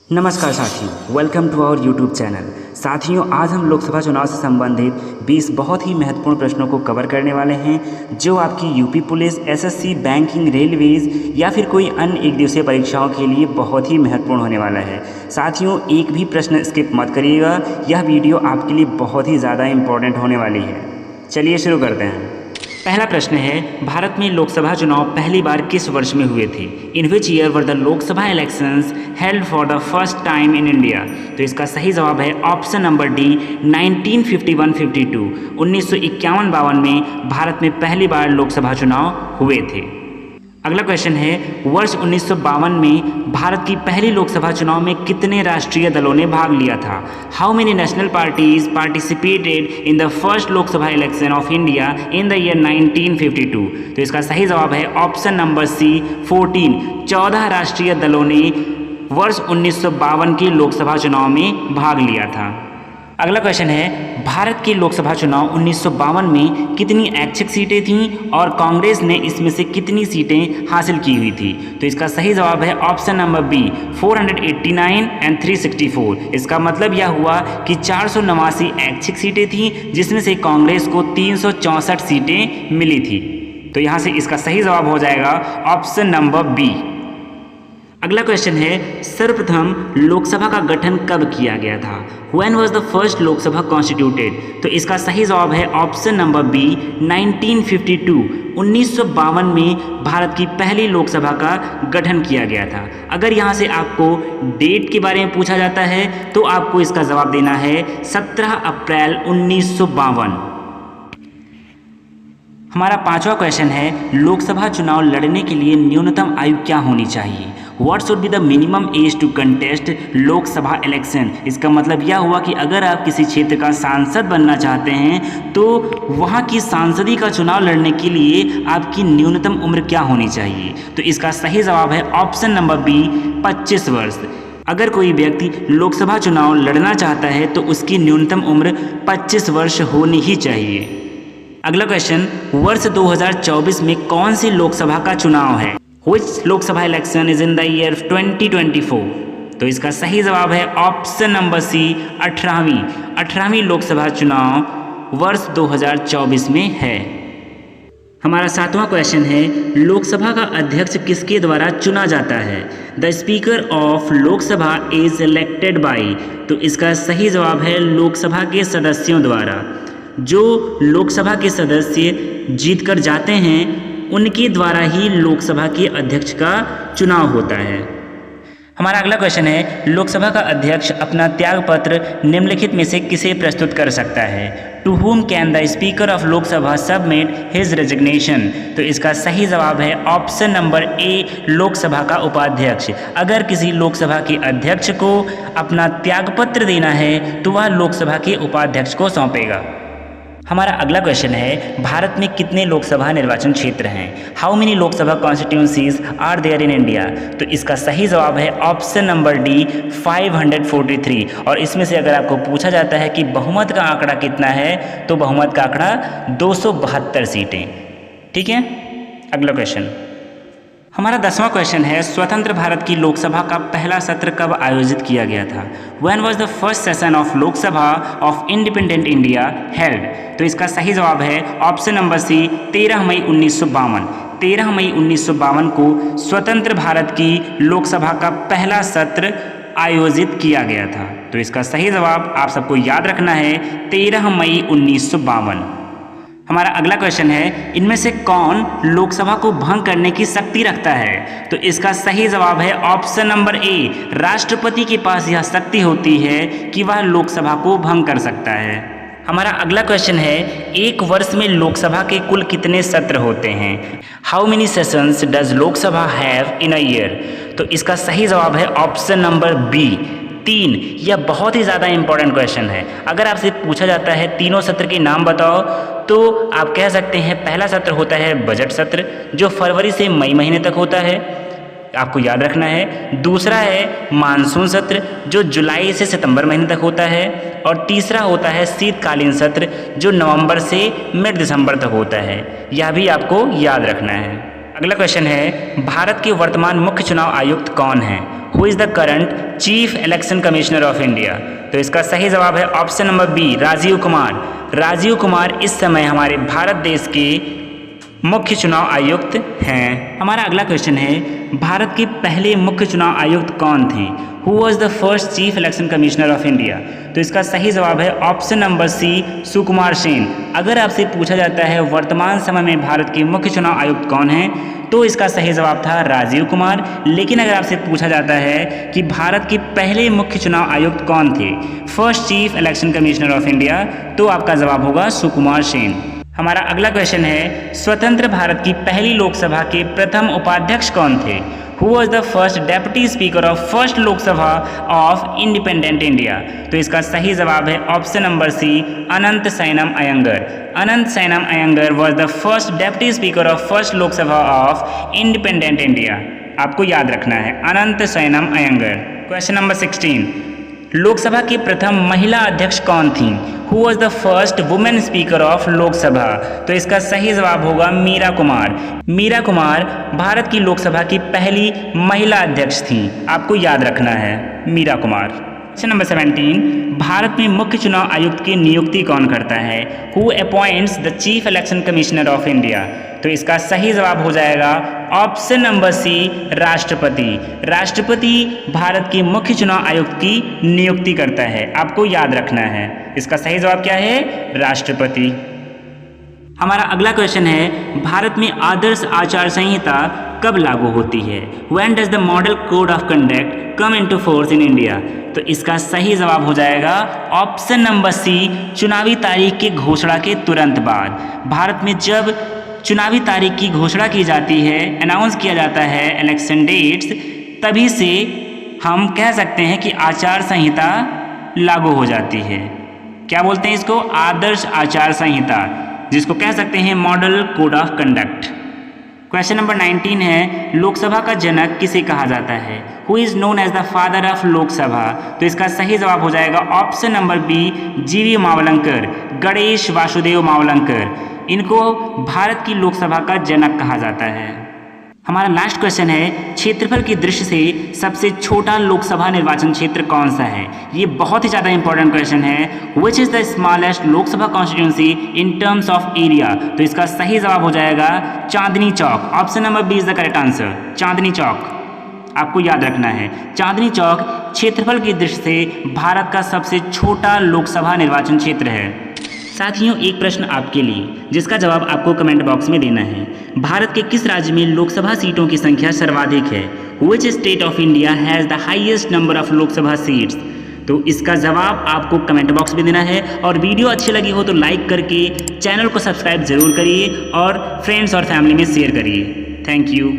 नमस्कार साथियों, welcome to our YouTube channel. साथियों, आज हम लोकसभा चुनाव से संबंधित 20 बहुत ही महत्वपूर्ण प्रश्नों को कवर करने वाले हैं जो आपकी UP police, SSC, banking, railways या फिर कोई अन्य एक दिवसीय परीक्षाओं के लिए बहुत ही महत्वपूर्ण होने वाला है। साथियों, एक भी प्रश्न स्किप मत करिएगा, यह वीडियो आपके लिए बहुत ही ज़्यादा इम्पोर्टेंट होने वाली है। चलिए शुरू करते हैं। पहला प्रश्न है, भारत में लोकसभा चुनाव पहली बार किस वर्ष में हुए थे? In which year were the Lok Sabha elections held for the first time in India? तो इसका सही जवाब है ऑप्शन नंबर डी, 1951-52। 1951-52 में भारत में पहली बार लोकसभा चुनाव हुए थे। अगला क्वेश्चन है, वर्ष 1952 में भारत की पहली लोकसभा चुनाव में कितने राष्ट्रीय दलों ने भाग लिया था? How many national parties participated in the first Lok Sabha election of India in the year 1952? तो इसका सही जवाब है ऑप्शन नंबर सी, 14। 14 राष्ट्रीय दलों ने वर्ष 1952 की लोकसभा चुनाव में भाग लिया था। अगला क्वेश्चन है, भारत के लोकसभा चुनाव 1952 में कितनी ऐच्छिक सीटें थीं और कांग्रेस ने इसमें से कितनी सीटें हासिल की हुई थी? तो इसका सही जवाब है ऑप्शन नंबर बी, 489 एंड 364। इसका मतलब यह हुआ कि 489 ऐच्छिक सीटें थीं जिसमें से कांग्रेस को 364 सीटें मिली थी। तो यहाँ से इसका सही जवाब हो जाएगा ऑप्शन नंबर बी। अगला क्वेश्चन है, सर्वप्रथम लोकसभा का गठन कब किया गया था? When was the first Lok Sabha constituted? तो इसका सही जवाब है ऑप्शन नंबर बी, 1952। 1952 में भारत की पहली लोकसभा का गठन किया गया था। अगर यहाँ से आपको डेट के बारे में पूछा जाता है तो आपको इसका जवाब देना है 17 अप्रैल 1952। हमारा पांचवा क्वेश्चन है, लोकसभा चुनाव लड़ने के लिए न्यूनतम आयु क्या होनी चाहिए? What should be the minimum age to contest Lok Sabha election? इसका मतलब यह हुआ कि अगर आप किसी क्षेत्र का सांसद बनना चाहते हैं तो वहाँ की सांसदी का चुनाव लड़ने के लिए आपकी न्यूनतम उम्र क्या होनी चाहिए? तो इसका सही जवाब है ऑप्शन नंबर बी, 25 वर्ष। अगर कोई व्यक्ति लोकसभा चुनाव लड़ना चाहता है तो उसकी न्यूनतम उम्र 25 वर्ष होनी ही चाहिए। अगला क्वेश्चन, वर्ष 2024 में कौन सी लोकसभा का चुनाव है? Which Lok Sabha election is in the year 2024? तो इसका सही जवाब है ऑप्शन नंबर सी, 18वीं लोकसभा चुनाव वर्ष 2024 में है। हमारा सातवां क्वेश्चन है, लोकसभा का अध्यक्ष किसके द्वारा चुना जाता है? The speaker of Lok Sabha is elected by. तो इसका सही जवाब है लोकसभा के सदस्यों द्वारा। जो लोकसभा के सदस्य जीत कर जाते हैं उनके द्वारा ही लोकसभा के अध्यक्ष का चुनाव होता है। हमारा अगला क्वेश्चन है, लोकसभा का अध्यक्ष अपना त्यागपत्र निम्नलिखित में से किसे प्रस्तुत कर सकता है? To whom can the speaker of Lok Sabha submit his resignation? तो इसका सही जवाब है ऑप्शन नंबर ए, लोकसभा का उपाध्यक्ष। अगर किसी लोकसभा के अध्यक्ष को अपना त्यागपत्र देना है तो वह लोकसभा के उपाध्यक्ष को सौंपेगा। हमारा अगला क्वेश्चन है, भारत में कितने लोकसभा निर्वाचन क्षेत्र हैं? How many Lok Sabha constituencies are there in India? तो इसका सही जवाब है ऑप्शन नंबर डी, 543। और इसमें से अगर आपको पूछा जाता है कि बहुमत का आंकड़ा कितना है तो बहुमत का आंकड़ा 272 सीटें। ठीक है। अगला क्वेश्चन, हमारा 10वां क्वेश्चन है, स्वतंत्र भारत की लोकसभा का पहला सत्र कब आयोजित किया गया था? When was the first session of Lok Sabha of independent India held? तो इसका सही जवाब है ऑप्शन नंबर सी, 13 मई 1952। 13 मई 1952 को स्वतंत्र भारत की लोकसभा का पहला सत्र आयोजित किया गया था। तो इसका सही जवाब आप सबको याद रखना है 13 मई 1952। हमारा अगला क्वेश्चन है, इनमें से कौन लोकसभा को भंग करने की शक्ति रखता है? तो इसका सही जवाब है ऑप्शन नंबर ए, राष्ट्रपति के पास यह शक्ति होती है कि वह लोकसभा को भंग कर सकता है। हमारा अगला क्वेश्चन है, एक वर्ष में लोकसभा के कुल कितने सत्र होते हैं? How many sessions does Lok Sabha have in a year? तो इसका सही जवाब है ऑप्शन नंबर बी, 3। यह बहुत ही ज़्यादा इंपॉर्टेंट क्वेश्चन है। अगर आपसे पूछा जाता है तीनों सत्र के नाम बताओ तो आप कह सकते हैं पहला सत्र होता है बजट सत्र जो फरवरी से मई महीने तक होता है, आपको याद रखना है। दूसरा है मानसून सत्र जो जुलाई से सितंबर महीने तक होता है। और तीसरा होता है शीतकालीन सत्र जो नवंबर से मिड दिसंबर तक होता है। यह भी आपको याद रखना है। अगला क्वेश्चन है, भारत के वर्तमान मुख्य चुनाव आयुक्त कौन हैं? Who is the current chief election commissioner of India? तो इसका सही जवाब है option number B, Rajiv Kumar. Rajiv Kumar इस समय हमारे भारत देश के मुख्य चुनाव आयुक्त हैं। हमारा अगला क्वेश्चन है, भारत के पहले मुख्य चुनाव आयुक्त कौन थे? Who was the first chief election commissioner of India? तो इसका सही जवाब है ऑप्शन नंबर सी, सुकुमार सेन। अगर आपसे पूछा जाता है वर्तमान समय में भारत के मुख्य चुनाव आयुक्त कौन हैं, तो इसका सही जवाब था राजीव कुमार। लेकिन अगर आपसे पूछा जाता है कि भारत के पहले मुख्य चुनाव आयुक्त कौन थे, first chief election commissioner of India, तो आपका जवाब होगा सुकुमार सेन। हमारा अगला क्वेश्चन है, स्वतंत्र भारत की पहली लोकसभा के प्रथम उपाध्यक्ष कौन थे? Who was the first deputy speaker of first Lok Sabha of independent India? तो इसका सही जवाब है option number C, Ananthasayanam Ayyangar. Ananthasayanam Ayyangar was the first deputy speaker of first Lok Sabha of independent India. आपको याद रखना है, Ananthasayanam Ayyangar. Question number 16, Lok Sabha की प्रथम महिला अध्यक्ष कौन थी? Who was the first women speaker of Lok Sabha? तो इसका सही जवाब होगा मीरा कुमार। मीरा कुमार भारत की लोकसभा की पहली महिला अध्यक्ष थी। आपको याद रखना है, मीरा कुमार। क्वेश्चन नंबर 17, भारत में मुख्य चुनाव आयुक्त की नियुक्ति कौन करता है? Who appoints the chief election commissioner of India? तो इसका सही जवाब हो जाएगा ऑप्शन नंबर सी, राष्ट्रपति। राष्ट्रपति भारत के मुख्य चुनाव आयुक्त की नियुक्ति करता है। आपको याद रखना है, इसका सही जवाब क्या है? राष्ट्रपति। हमारा अगला क्वेश्चन है, भारत में आदर्श आचार संहिता कब लागू होती है? When does the model code of conduct come into force in India? तो इसका सही जवाब हो जाएगा ऑप्शन नंबर सी, चुनावी तारीख की घोषणा के तुरंत बाद। भारत में जब चुनावी तारीख की घोषणा की जाती है, अनाउंस किया जाता है इलेक्शन डेट्स, तभी से हम कह सकते हैं कि आचार संहिता लागू हो जाती है। क्या बोलते हैं इसको? आदर्श आचार संहिता, जिसको कह सकते हैं model code of conduct. Question number 19 है, लोकसभा का जनक किसे कहा जाता है? Who is known as the father of Lok Sabha? तो इसका सही जवाब हो जाएगा ऑप्शन नंबर बी, जीवी मावलंकर, गणेश वासुदेव मावलंकर। इनको भारत की लोकसभा का जनक कहा जाता है। हमारा लास्ट क्वेश्चन है, क्षेत्रफल की दृष्टि से सबसे छोटा लोकसभा निर्वाचन क्षेत्र कौन सा है? ये बहुत ही ज़्यादा इंपॉर्टेंट क्वेश्चन है। Which is the smallest Lok Sabha constituency in terms of area? तो इसका सही जवाब हो जाएगा Chandni Chowk. Option number B is the correct answer, Chandni Chowk. आपको याद रखना है, चांदनी चौक क्षेत्रफल की दृष्टि से भारत का सबसे छोटा लोकसभा निर्वाचन क्षेत्र है। साथियों, एक प्रश्न आपके लिए, जिसका जवाब आपको कमेंट बॉक्स में देना है। भारत के किस राज्य में लोकसभा सीटों की संख्या सर्वाधिक है? Which state of India has the highest number of Lok Sabha seats? तो इसका जवाब आपको कमेंट बॉक्स में देना है। और वीडियो अच्छी लगी हो तो लाइक करके चैनल को सब्सक्राइब जरूर करिए और फ्रेंड्स और फैमिली में शेयर करिए। Thank you.